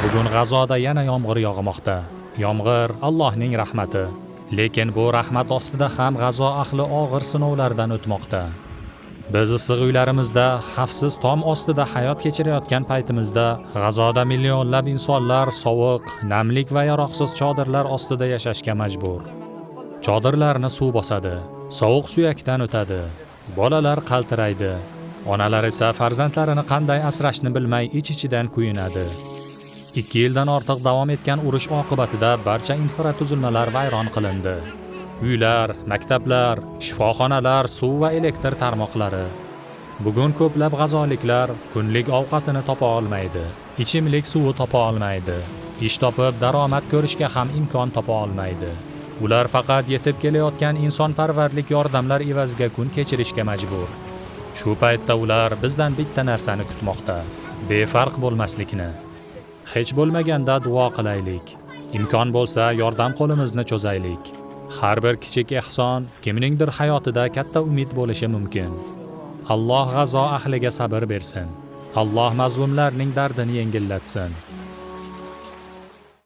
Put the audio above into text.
Bugun G'azoda yana yomg'ir yog'moqda. Yomg'ir Allohning rahmati. Lekin bu rahmat ostida ham G'azo ahli og'ir sinovlardan o'tmoqda. Biz issiq uylarimizda, xavfsiz tom ostida hayot kechirayotgan paytimizda, G'azoda millionlab insonlar sovuq, namlik va yaroqsiz chodirlar ostida yashashga majbur. Chodirlarni suv bosadi, sovuq suyakdan o'tadi. Bolalar qaltiraydi. Onalar esa farzandlarini qanday asrashni bilmay ich-ichidan kuyinadi. 2 yildan ortiq davom etgan urush oqibatida barcha infratuzilmalar vayron qilindi. Uylar, maktablar, shifoxonalar, suv va elektr tarmoqlari. Bugun ko'plab g'azoliklar kunlik ovqatini topa olmaydi, ichimlik suvi topa olmaydi, ish topib daromad ko'rishga ham imkon topa olmaydi. Ular faqat yetib kelayotgan insonparvarlik yordamlar evaziga kun kechirishga majbur. Shu paytda ular bizdan bitta narsani kutmoqda: befarq bo'lmaslikni. Hech bo'lmaganda duo qilaylik. Imkon bo'lsa yordam qo'limizni cho'zaylik. Har bir kichik ehson kimningdir hayotida katta umid bo'lishi mumkin. Alloh G'azo ahliga sabr bersin. Alloh mazlumlarning dardini yengillatsin.